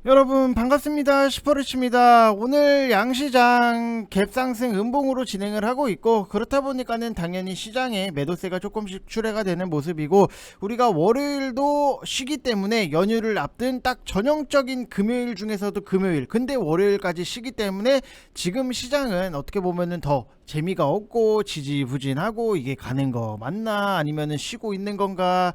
여러분 반갑습니다. 슈퍼리치입니다. 오늘 양시장 갭상승 음봉으로 진행을 하고 있고, 그렇다 보니까는 당연히 시장에 매도세가 조금씩 출회가 되는 모습이고, 우리가 월요일도 쉬기 때문에 연휴를 앞둔 딱 전형적인 금요일 중에서도 금요일, 근데 월요일까지 쉬기 때문에 지금 시장은 어떻게 보면은 더 재미가 없고 지지부진하고, 이게 가는 거 맞나 아니면은 쉬고 있는 건가,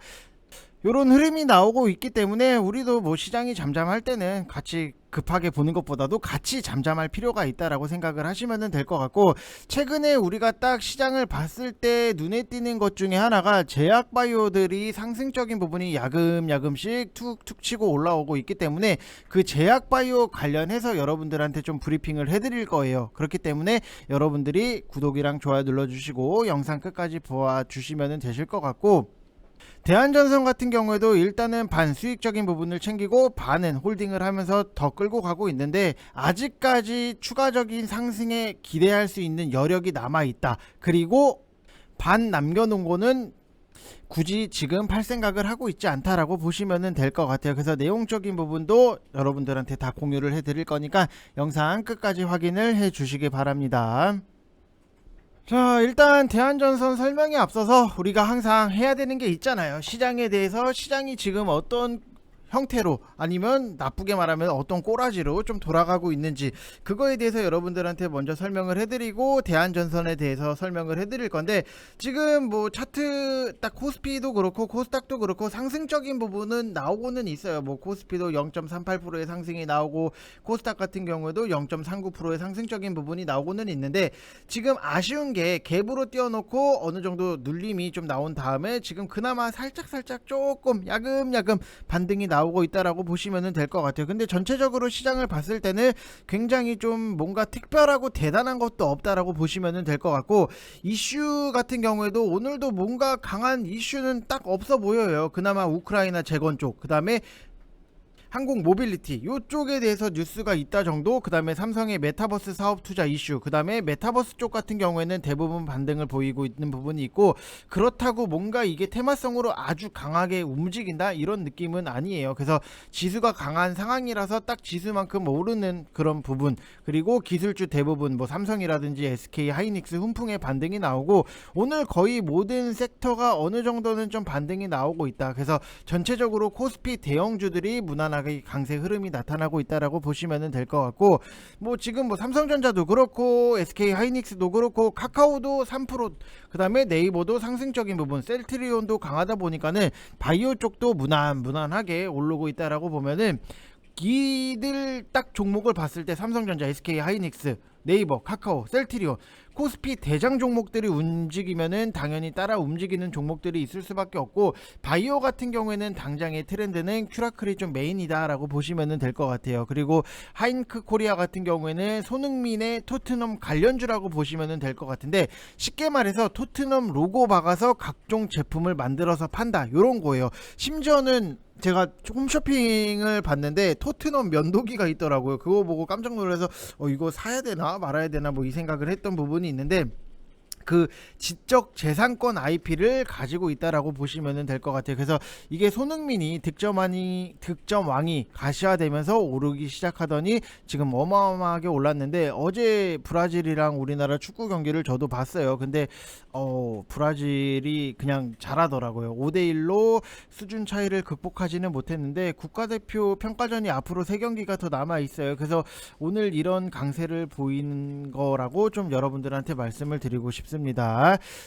요런 흐름이 나오고 있기 때문에 우리도 뭐 시장이 잠잠할 때는 같이 급하게 보는 것보다도 같이 잠잠할 필요가 있다라고 생각을 하시면 될 것 같고, 최근에 우리가 딱 시장을 봤을 때 눈에 띄는 것 중에 하나가 제약바이오들이 상승적인 부분이 야금야금씩 툭툭 치고 올라오고 있기 때문에 그 제약바이오 관련해서 여러분들한테 좀 브리핑을 해드릴 거예요. 그렇기 때문에 여러분들이 구독이랑 좋아요 눌러주시고 영상 끝까지 보아주시면 되실 것 같고, 대한전선 같은 경우에도 일단은 반 수익적인 부분을 챙기고 반은 홀딩을 하면서 더 끌고 가고 있는데, 아직까지 추가적인 상승에 기대할 수 있는 여력이 남아 있다. 그리고 반 남겨놓은 거는 굳이 지금 팔 생각을 하고 있지 않다라고 보시면 될 것 같아요. 그래서 내용적인 부분도 여러분들한테 다 공유를 해드릴 거니까 영상 끝까지 확인을 해 주시기 바랍니다. 자, 일단 대한전선 설명에 앞서서 우리가 항상 해야 되는 게 있잖아요. 시장에 대해서, 시장이 지금 어떤 형태로, 아니면 나쁘게 말하면 어떤 꼬라지로 좀 돌아가고 있는지, 그거에 대해서 여러분들한테 먼저 설명을 해드리고 대한전선에 대해서 설명을 해드릴 건데, 지금 뭐 차트 딱 코스피도 그렇고 코스닥도 그렇고 상승적인 부분은 나오고는 있어요. 뭐 코스피도 0.38%의 상승이 나오고 코스닥 같은 경우에도 0.39%의 상승적인 부분이 나오고는 있는데, 지금 아쉬운 게 갭으로 띄워놓고 어느 정도 눌림이 좀 나온 다음에 지금 그나마 살짝 조금 야금야금 반등이 나오고 있다라고 보시면 될 것 같아요. 근데 전체적으로 시장을 봤을 때는 굉장히 좀 뭔가 특별하고 대단한 것도 없다라고 보시면 될 것 같고, 이슈 같은 경우에도 오늘도 뭔가 강한 이슈는 딱 없어 보여요. 그나마 우크라이나 재건 쪽, 그 다음에 항공 모빌리티 요쪽에 대해서 뉴스가 있다 정도, 그 다음에 삼성의 메타버스 사업 투자 이슈, 그 다음에 메타버스 쪽 같은 경우에는 대부분 반등을 보이고 있는 부분이 있고, 그렇다고 뭔가 이게 테마성으로 아주 강하게 움직인다 이런 느낌은 아니에요. 그래서 지수가 강한 상황이라서 딱 지수만큼 오르는 그런 부분, 그리고 기술주 대부분 뭐 삼성이라든지 SK 하이닉스 훈풍의 반등이 나오고, 오늘 거의 모든 섹터가 어느 정도는 좀 반등이 나오고 있다. 그래서 전체적으로 코스피 대형주들이 무난하게 강세 흐름이 나타나고 있다라고 보시면 될 것 같고, 뭐 지금 뭐 삼성전자도 그렇고 SK 하이닉스도 그렇고 카카오도 3%, 그 다음에 네이버도 상승적인 부분, 셀트리온도 강하다 보니까는 바이오 쪽도 무난하게 오르고 있다라고 보면은, 이들 딱 종목을 봤을 때 삼성전자, SK 하이닉스, 네이버, 카카오, 셀트리온, 코스피 대장 종목들이 움직이면은 당연히 따라 움직이는 종목들이 있을 수밖에 없고, 바이오 같은 경우에는 당장의 트렌드는 큐라클이 좀 메인이다라고 보시면 될 것 같아요. 그리고 하인크 코리아 같은 경우에는 손흥민의 토트넘 관련주라고 보시면 될 것 같은데, 쉽게 말해서 토트넘 로고 박아서 각종 제품을 만들어서 판다 요런 거예요. 심지어는 제가 홈쇼핑을 봤는데 토트넘 면도기가 있더라고요. 그거 보고 깜짝 놀라서 이거 사야 되나 말아야 되나 뭐 이 생각을 했던 부분이 있는데, 그 지적 재산권 IP를 가지고 있다라고 보시면 될 것 같아요. 그래서 이게 손흥민이 득점왕이 가시화되면서 오르기 시작하더니 지금 어마어마하게 올랐는데, 어제 브라질이랑 우리나라 축구 경기를 저도 봤어요. 근데 브라질이 그냥 잘하더라고요. 5대1로 수준 차이를 극복하지는 못했는데, 국가대표 평가전이 앞으로 3경기가 더 남아 있어요. 그래서 오늘 이런 강세를 보이는 거라고 좀 여러분들한테 말씀을 드리고 싶습니다.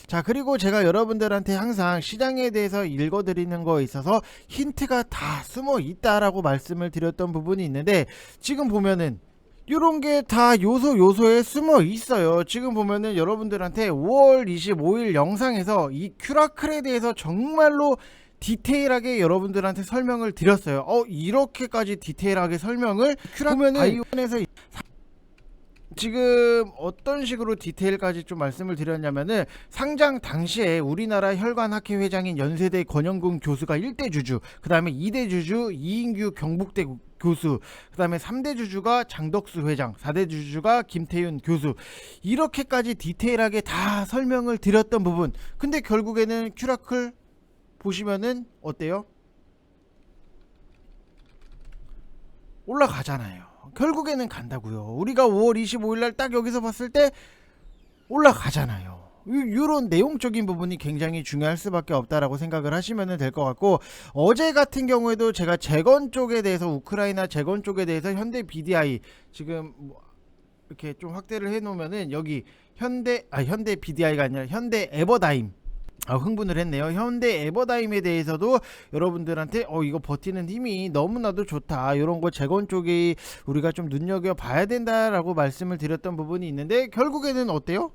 자, 그리고 제가 여러분들한테 항상 시장에 대해서 읽어드리는 거에 있어서 힌트가 다 숨어 있다라고 말씀을 드렸던 부분이 있는데, 지금 보면은 이런 게 다 요소에 숨어 있어요. 지금 보면은 여러분들한테 5월 25일 영상에서 이 큐라클에 대해서 정말로 디테일하게 여러분들한테 설명을 드렸어요. 이렇게까지 디테일하게 설명을 큐라클 바이온에서 지금 어떤 식으로 디테일까지 좀 말씀을 드렸냐면은, 상장 당시에 우리나라 혈관학회 회장인 연세대 권영근 교수가 1대 주주, 그 다음에 2대 주주 이인규 경북대 교수, 그 다음에 3대 주주가 장덕수 회장, 4대 주주가 김태윤 교수, 이렇게까지 디테일하게 다 설명을 드렸던 부분. 근데 결국에는 큐라클 보시면은 어때요? 올라가잖아요. 결국에는 간다고요. 우리가 5월 25일 날 딱 여기서 봤을 때 올라가잖아요. 이런 내용적인 부분이 굉장히 중요할 수밖에 없다라고 생각을 하시면 될 것 같고, 어제 같은 경우에도 제가 재건 쪽에 대해서, 우크라이나 재건 쪽에 대해서 현대 BDI 지금 이렇게 좀 확대를 해 놓으면은 여기 현대 BDI가 아니라 현대 에버다임, 흥분을 했네요. 현대 에버다임에 대해서도 여러분들한테 이거 버티는 힘이 너무나도 좋다, 이런 거 재건 쪽이 우리가 좀 눈여겨 봐야 된다라고 말씀을 드렸던 부분이 있는데, 결국에는 어때요?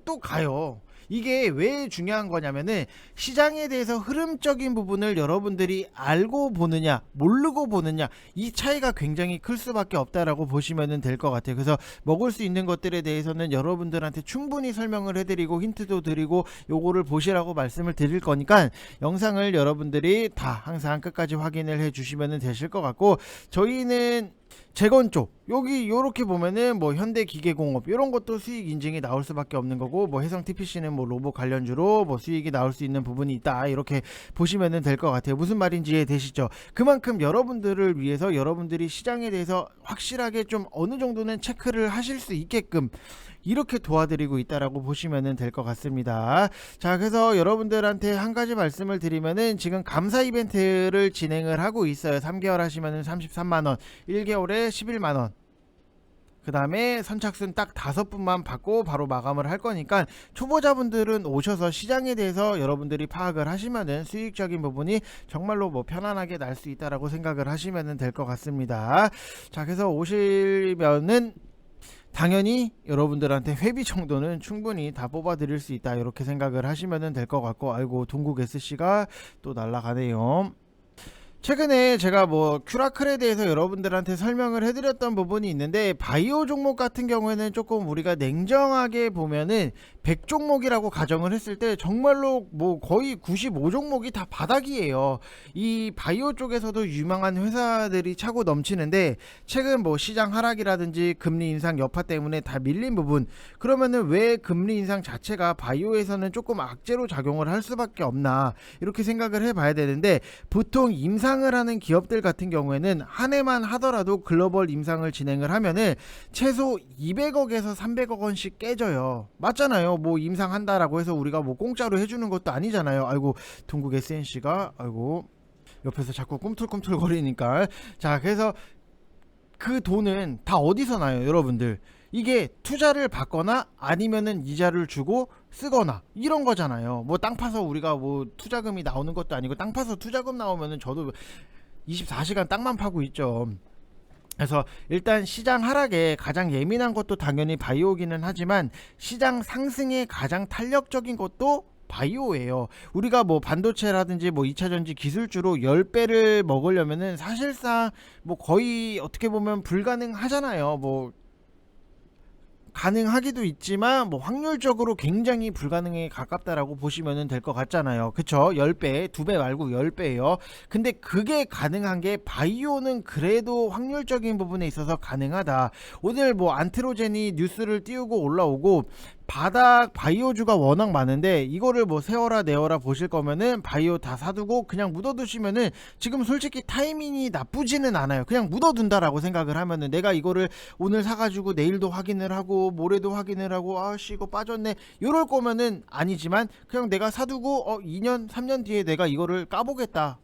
또 가요. 이게 왜 중요한 거냐면은, 시장에 대해서 흐름적인 부분을 여러분들이 알고 보느냐 모르고 보느냐, 이 차이가 굉장히 클 수밖에 없다라고 보시면 될 것 같아요. 그래서 먹을 수 있는 것들에 대해서는 여러분들한테 충분히 설명을 해드리고 힌트도 드리고 요거를 보시라고 말씀을 드릴 거니까, 영상을 여러분들이 다 항상 끝까지 확인을 해 주시면 되실 것 같고, 저희는 재건 쪽 여기 요렇게 보면은 뭐 현대기계공업 이런 것도 수익 인증이 나올 수밖에 없는 거고, 뭐 해성 TPC는 뭐 로봇 관련주로 뭐 수익이 나올 수 있는 부분이 있다, 이렇게 보시면 될 것 같아요. 무슨 말인지 이해되시죠? 그만큼 여러분들을 위해서, 여러분들이 시장에 대해서 확실하게 좀 어느 정도는 체크를 하실 수 있게끔 이렇게 도와드리고 있다라고 보시면 될 것 같습니다. 자, 그래서 여러분들한테 한 가지 말씀을 드리면은, 지금 감사 이벤트를 진행을 하고 있어요. 3개월 하시면은 33만원, 1개월에 11만원, 그 다음에 선착순 딱 5분만 받고 바로 마감을 할 거니까, 초보자분들은 오셔서 시장에 대해서 여러분들이 파악을 하시면은 수익적인 부분이 정말로 뭐 편안하게 날 수 있다라고 생각을 하시면 될 것 같습니다. 자, 그래서 오시면은 당연히 여러분들한테 회비 정도는 충분히 다 뽑아 드릴 수 있다, 이렇게 생각을 하시면 될 것 같고, 아이고 동국 SC가 또 날아가네요. 최근에 제가 뭐 큐라클에 대해서 여러분들한테 설명을 해드렸던 부분이 있는데, 바이오 종목 같은 경우에는 조금 우리가 냉정하게 보면은 100종목이라고 가정을 했을 때 정말로 뭐 거의 95종목이 다 바닥이에요. 이 바이오 쪽에서도 유망한 회사들이 차고 넘치는데, 최근 뭐 시장 하락이라든지 금리 인상 여파 때문에 다 밀린 부분, 그러면은 왜 금리 인상 자체가 바이오에서는 조금 악재로 작용을 할 수밖에 없나, 이렇게 생각을 해봐야 되는데, 보통 임상을 하는 기업들 같은 경우에는 한 해만 하더라도 글로벌 임상을 진행을 하면은 최소 200억에서 300억 원씩 깨져요. 맞잖아요. 뭐 임상한다라고 해서 우리가 뭐 공짜로 해주는 것도 아니잖아요. 아이고 동국 SNC가 아이고 옆에서 자꾸 꿈틀꿈틀 거리니까. 자, 그래서 그 돈은 다 어디서 나요, 여러분들? 이게 투자를 받거나 아니면은 이자를 주고 쓰거나 이런 거잖아요. 뭐 땅 파서 우리가 뭐 투자금이 나오는 것도 아니고, 땅 파서 투자금 나오면은 저도 24시간 땅만 파고 있죠. 그래서 일단 시장 하락에 가장 예민한 것도 당연히 바이오기는 하지만, 시장 상승에 가장 탄력적인 것도 바이오예요. 우리가 뭐 반도체라든지 뭐 2차전지 기술주로 10배를 먹으려면은 사실상 뭐 거의 어떻게 보면 불가능하잖아요. 뭐 가능하기도 있지만 뭐 확률적으로 굉장히 불가능에 가깝다라고 보시면 될 것 같잖아요. 그쵸? 10배, 2배 말고 10배예요. 근데 그게 가능한 게, 바이오는 그래도 확률적인 부분에 있어서 가능하다. 오늘 뭐 안트로젠이 뉴스를 띄우고 올라오고, 바닥 바이오주가 워낙 많은데 이거를 뭐 세워라 내어라 보실 거면은 바이오 다 사두고 그냥 묻어두시면은, 지금 솔직히 타이밍이 나쁘지는 않아요. 그냥 묻어둔다라고 생각을 하면은, 내가 이거를 오늘 사가지고 내일도 확인을 하고 모레도 확인을 하고 아씨 이거 빠졌네 이럴 거면은 아니지만, 그냥 내가 사두고 2년 3년 뒤에 내가 이거를 까보겠다,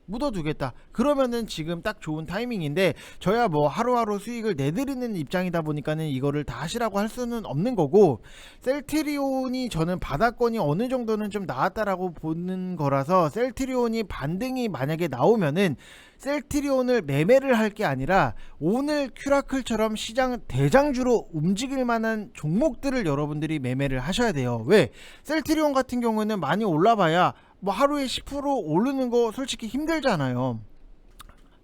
묻어두겠다, 그러면은 지금 딱 좋은 타이밍인데, 저야 뭐 하루하루 수익을 내드리는 입장이다 보니까는 이거를 다 하시라고 할 수는 없는 거고, 셀트리온이 저는 바닥권이 어느 정도는 좀 나왔다라고 보는 거라서, 셀트리온이 반등이 만약에 나오면은 셀트리온을 매매를 할 게 아니라, 오늘 큐라클처럼 시장 대장주로 움직일 만한 종목들을 여러분들이 매매를 하셔야 돼요. 왜? 셀트리온 같은 경우에는 많이 올라봐야 뭐 하루에 10% 오르는 거 솔직히 힘들잖아요.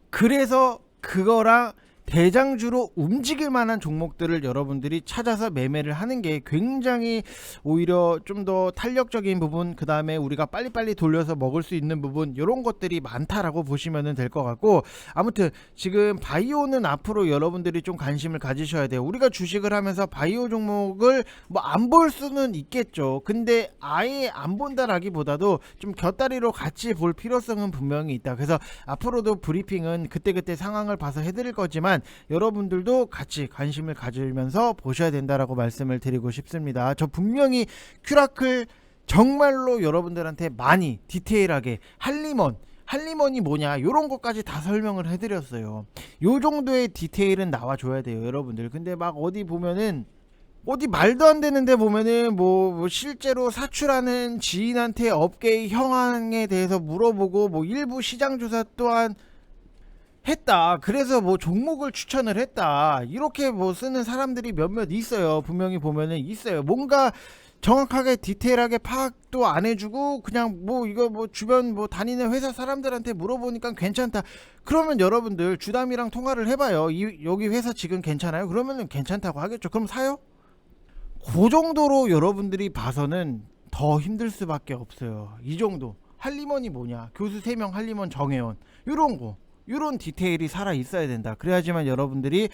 그래서 그거랑 대장주로 움직일 만한 종목들을 여러분들이 찾아서 매매를 하는 게 굉장히 오히려 좀 더 탄력적인 부분, 그 다음에 우리가 빨리빨리 돌려서 먹을 수 있는 부분, 이런 것들이 많다라고 보시면 될 것 같고, 아무튼 지금 바이오는 앞으로 여러분들이 좀 관심을 가지셔야 돼요. 우리가 주식을 하면서 바이오 종목을 뭐 안 볼 수는 있겠죠. 근데 아예 안 본다라기보다도 좀 곁다리로 같이 볼 필요성은 분명히 있다. 그래서 앞으로도 브리핑은 그때그때 상황을 봐서 해드릴 거지만 여러분들도 같이 관심을 가지면서 보셔야 된다라고 말씀을 드리고 싶습니다. 저 분명히 큐라클 정말로 여러분들한테 많이 디테일하게 할리먼이 뭐냐 요런 것까지 다 설명을 해드렸어요. 요 정도의 디테일은 나와줘야 돼요 여러분들. 근데 막 어디 보면은 어디 말도 안 되는데 보면은 뭐 실제로 사출하는 지인한테 업계의 형황에 대해서 물어보고 뭐 일부 시장 조사 또한 했다. 그래서 뭐 종목을 추천을 했다. 이렇게 뭐 쓰는 사람들이 몇몇 있어요. 분명히 보면은 있어요. 뭔가 정확하게 디테일하게 파악도 안 해주고 그냥 뭐 이거 뭐 주변 뭐 다니는 회사 사람들한테 물어보니까 괜찮다. 그러면 여러분들 주담이랑 통화를 해봐요. 여기 회사 지금 괜찮아요? 그러면은 괜찮다고 하겠죠. 그럼 사요? 그 정도로 여러분들이 봐서는 더 힘들 수밖에 없어요. 이 정도. 할리먼이 뭐냐? 교수 3명 할리먼 정혜원. 요런 거. 이런 디테일이 살아 있어야 된다. 그래야지만 여러분들이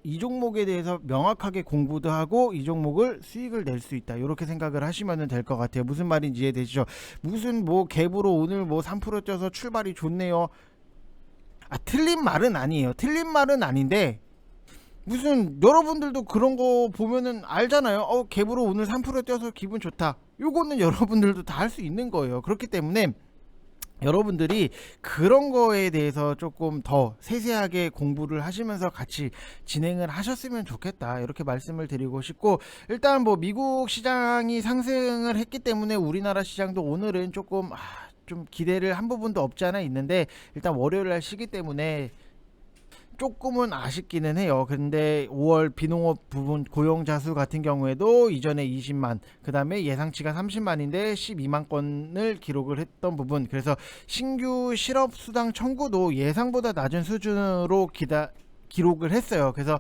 이 종목에 대해서 명확하게 공부도 하고 이 종목을 수익을 낼 수 있다. 이렇게 생각을 하시면 될 것 같아요. 무슨 말인지 이해되시죠? 무슨 뭐 갭으로 오늘 뭐 3% 쪄서 출발이 좋네요. 틀린 말은 아니에요. 틀린 말은 아닌데 무슨 여러분들도 그런 거 보면은 알잖아요. 갭으로 오늘 3% 뛰어서 기분 좋다. 요거는 여러분들도 다 할 수 있는 거예요. 그렇기 때문에 여러분들이 그런 거에 대해서 조금 더 세세하게 공부를 하시면서 같이 진행을 하셨으면 좋겠다. 이렇게 말씀을 드리고 싶고, 일단 뭐 미국 시장이 상승을 했기 때문에 우리나라 시장도 오늘은 조금 좀 기대를 한 부분도 없지 않아 있는데, 일단 월요일 날 쉬기 때문에 조금은 아쉽기는 해요. 근데 5월 비농업 부분 고용자 수 같은 경우에도 이전에 20만, 그 다음에 예상치가 30만인데 12만 건을 기록을 했던 부분, 그래서 신규 실업수당 청구도 예상보다 낮은 수준으로 기록을 했어요. 그래서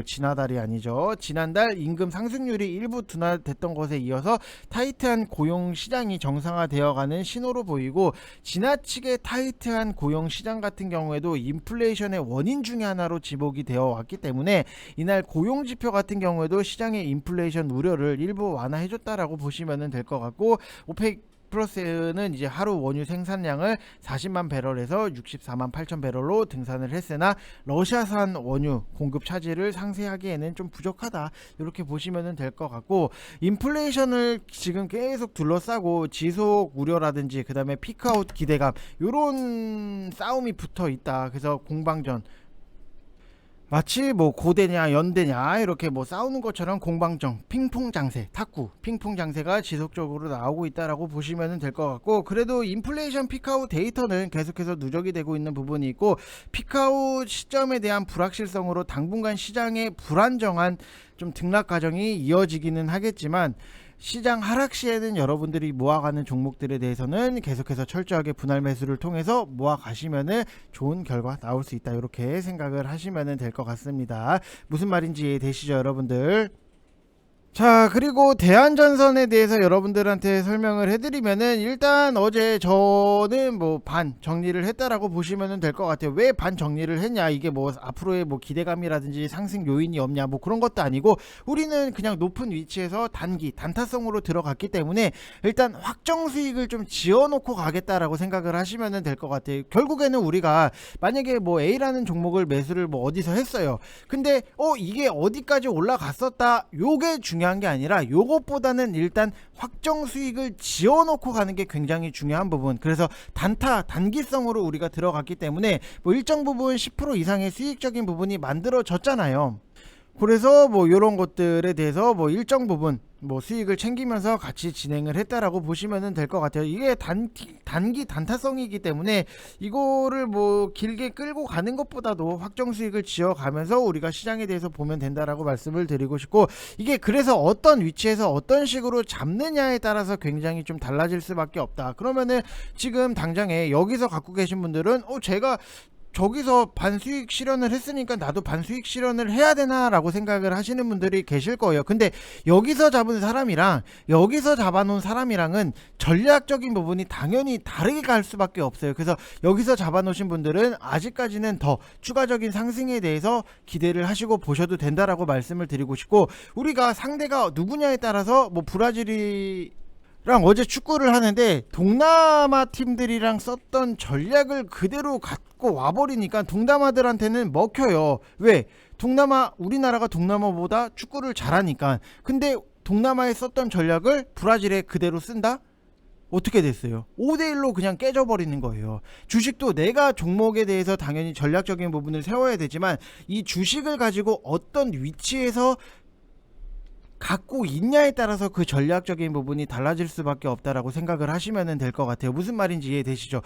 지난달이 아니죠. 지난달 임금 상승률이 일부 둔화됐던 것에 이어서 타이트한 고용 시장이 정상화되어가는 신호로 보이고, 지나치게 타이트한 고용 시장 같은 경우에도 인플레이션의 원인 중에 하나로 지목이 되어 왔기 때문에 이날 고용 지표 같은 경우에도 시장의 인플레이션 우려를 일부 완화해줬다라고 보시면 될 것 같고, 오펙 플러스는 이제 하루 원유 생산량을 40만 배럴에서 64만 8천 배럴로 등산을 했으나 러시아산 원유 공급 차질을 상쇄하기에는 좀 부족하다. 이렇게 보시면 될 것 같고, 인플레이션을 지금 계속 둘러싸고 지속 우려라든지 그 다음에 피크아웃 기대감, 요런 싸움이 붙어 있다. 그래서 공방전, 마치 뭐 고대냐 연대냐 이렇게 뭐 싸우는 것처럼 공방정, 핑퐁 장세, 탁구 핑퐁 장세가 지속적으로 나오고 있다라고 보시면 될 것 같고, 그래도 인플레이션 피크아웃 데이터는 계속해서 누적이 되고 있는 부분이 있고, 피크아웃 시점에 대한 불확실성으로 당분간 시장의 불안정한 좀 등락 과정이 이어지기는 하겠지만, 시장 하락 시에는 여러분들이 모아가는 종목들에 대해서는 계속해서 철저하게 분할 매수를 통해서 모아가시면은 좋은 결과 나올 수 있다. 이렇게 생각을 하시면 될 것 같습니다. 무슨 말인지 되시죠 여러분들? 자, 그리고 대한전선에 대해서 여러분들한테 설명을 해드리면은, 일단 어제 저는 뭐 반 정리를 했다라고 보시면 될 것 같아요. 왜 반 정리를 했냐, 이게 뭐 앞으로의 뭐 기대감이라든지 상승 요인이 없냐 뭐 그런 것도 아니고, 우리는 그냥 높은 위치에서 단타성으로 들어갔기 때문에 일단 확정 수익을 좀 지어놓고 가겠다라고 생각을 하시면 될 것 같아요. 결국에는 우리가 만약에 뭐 A라는 종목을 매수를 뭐 어디서 했어요. 근데 이게 어디까지 올라갔었다, 요게 중요한 게 아니라 요것보다는 일단 확정 수익을 지어놓고 가는 게 굉장히 중요한 부분. 그래서 단기성으로 우리가 들어갔기 때문에 뭐 일정 부분 10% 이상의 수익적인 부분이 만들어졌잖아요. 그래서 뭐 이런 것들에 대해서 뭐 일정 부분 뭐 수익을 챙기면서 같이 진행을 했다라고 보시면 될 것 같아요. 이게 단기 단타성이기 때문에 이거를 뭐 길게 끌고 가는 것보다도 확정 수익을 지어가면서 우리가 시장에 대해서 보면 된다라고 말씀을 드리고 싶고, 이게 그래서 어떤 위치에서 어떤 식으로 잡느냐에 따라서 굉장히 좀 달라질 수밖에 없다. 그러면은 지금 당장에 여기서 갖고 계신 분들은 제가 저기서 반수익 실현을 했으니까 나도 반수익 실현을 해야 되나 라고 생각을 하시는 분들이 계실 거예요. 근데 여기서 잡은 사람이랑 여기서 잡아놓은 사람이랑은 전략적인 부분이 당연히 다르게 갈 수밖에 없어요. 그래서 여기서 잡아놓으신 분들은 아직까지는 더 추가적인 상승에 대해서 기대를 하시고 보셔도 된다라고 말씀을 드리고 싶고, 우리가 상대가 누구냐에 따라서 뭐 브라질이 랑 어제 축구를 하는데 동남아 팀들이랑 썼던 전략을 그대로 갖고 와버리니까 동남아들한테는 먹혀요. 왜? 우리나라가 동남아보다 축구를 잘하니까. 근데 동남아에 썼던 전략을 브라질에 그대로 쓴다? 어떻게 됐어요? 5대1로 그냥 깨져버리는 거예요. 주식도 내가 종목에 대해서 당연히 전략적인 부분을 세워야 되지만, 이 주식을 가지고 어떤 위치에서 갖고 있냐에 따라서 그 전략적인 부분이 달라질 수밖에 없다라고 생각을 하시면 될 것 같아요. 무슨 말인지 이해되시죠?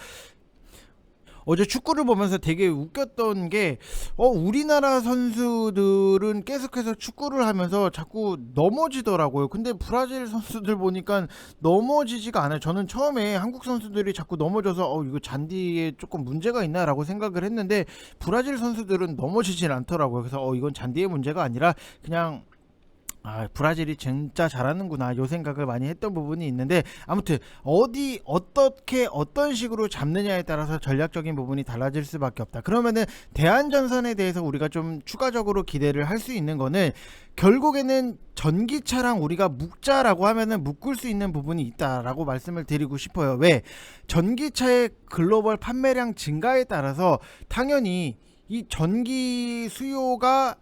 어제 축구를 보면서 되게 웃겼던 게 우리나라 선수들은 계속해서 축구를 하면서 자꾸 넘어지더라고요. 근데 브라질 선수들 보니까 넘어지지가 않아요. 저는 처음에 한국 선수들이 자꾸 넘어져서 이거 잔디에 조금 문제가 있나 라고 생각을 했는데, 브라질 선수들은 넘어지진 않더라고요. 그래서 이건 잔디의 문제가 아니라 그냥 브라질이 진짜 잘하는구나 요 생각을 많이 했던 부분이 있는데, 아무튼 어떻게 어떤 식으로 잡느냐에 따라서 전략적인 부분이 달라질 수밖에 없다. 그러면은 대한전선에 대해서 우리가 좀 추가적으로 기대를 할 수 있는 거는, 결국에는 전기차랑 우리가 묶자라고 하면은 묶을 수 있는 부분이 있다라고 말씀을 드리고 싶어요. 왜? 전기차의 글로벌 판매량 증가에 따라서 당연히 이 전기 수요가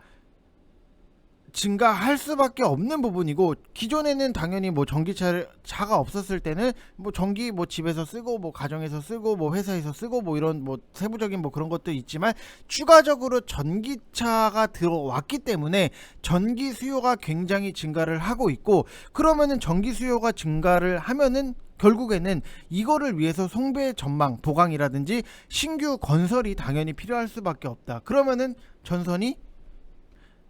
증가할 수밖에 없는 부분이고, 기존에는 당연히 뭐 전기차가 없었을 때는 뭐 전기 뭐 집에서 쓰고 뭐 가정에서 쓰고 뭐 회사에서 쓰고 뭐 이런 뭐 세부적인 뭐 그런 것도 있지만, 추가적으로 전기차가 들어왔기 때문에 전기 수요가 굉장히 증가를 하고 있고, 그러면은 전기 수요가 증가를 하면은 결국에는 이거를 위해서 송배 전망 보강이라든지 신규 건설이 당연히 필요할 수밖에 없다. 그러면은 전선이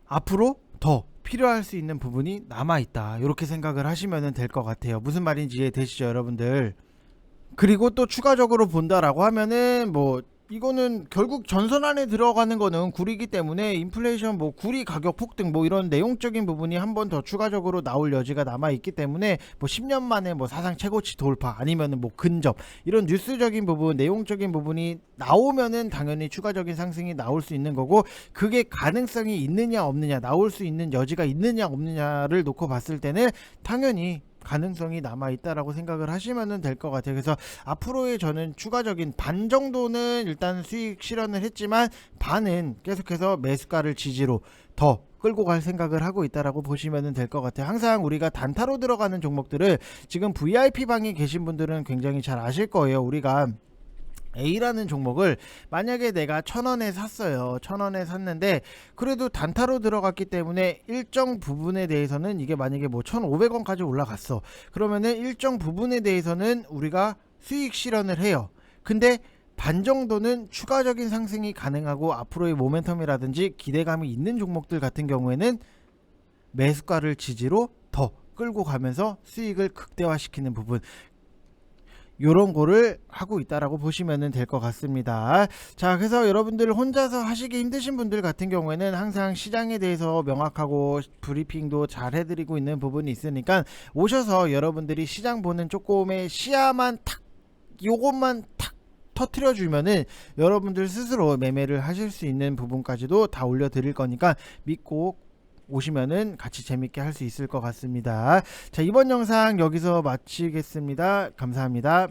앞으로 더 필요할 수 있는 부분이 남아있다, 이렇게 생각을 하시면 될 것 같아요. 무슨 말인지 이해되시죠 여러분들? 그리고 또 추가적으로 본다라고 하면은 뭐 이거는 결국 전선 안에 들어가는 거는 구리기 때문에 인플레이션 뭐 구리 가격 폭등 뭐 이런 내용적인 부분이 한 번 더 추가적으로 나올 여지가 남아 있기 때문에, 뭐 10년 만에 뭐 사상 최고치 돌파 아니면은 뭐 근접 이런 뉴스적인 부분 내용적인 부분이 나오면은 당연히 추가적인 상승이 나올 수 있는 거고, 그게 가능성이 있느냐 없느냐, 나올 수 있는 여지가 있느냐 없느냐를 놓고 봤을 때는 당연히 가능성이 남아있다라고 생각을 하시면 될 것 같아요. 그래서 앞으로의 저는 추가적인 반 정도는 일단 수익 실현을 했지만, 반은 계속해서 매수가를 지지로 더 끌고 갈 생각을 하고 있다라고 보시면 될 것 같아요. 항상 우리가 단타로 들어가는 종목들을 지금 VIP 방에 계신 분들은 굉장히 잘 아실 거예요. 우리가 A라는 종목을 만약에 내가 1,000원에 샀어요. 1,000원에 샀는데 그래도 단타로 들어갔기 때문에 일정 부분에 대해서는, 이게 만약에 뭐 1,500원까지 올라갔어. 그러면은 일정 부분에 대해서는 우리가 수익 실현을 해요. 근데 반 정도는 추가적인 상승이 가능하고 앞으로의 모멘텀이라든지 기대감이 있는 종목들 같은 경우에는 매수가를 지지로 더 끌고 가면서 수익을 극대화시키는 부분, 요런 거를 하고 있다라고 보시면 될 것 같습니다. 자, 그래서 여러분들 혼자서 하시기 힘드신 분들 같은 경우에는 항상 시장에 대해서 명확하고 브리핑도 잘 해드리고 있는 부분이 있으니까, 오셔서 여러분들이 시장 보는 조금의 시야만 탁, 요것만 탁 터트려 주면은 여러분들 스스로 매매를 하실 수 있는 부분까지도 다 올려 드릴 거니까 믿고 오시면은 같이 재밌게 할 수 있을 것 같습니다. 자, 이번 영상 여기서 마치겠습니다. 감사합니다.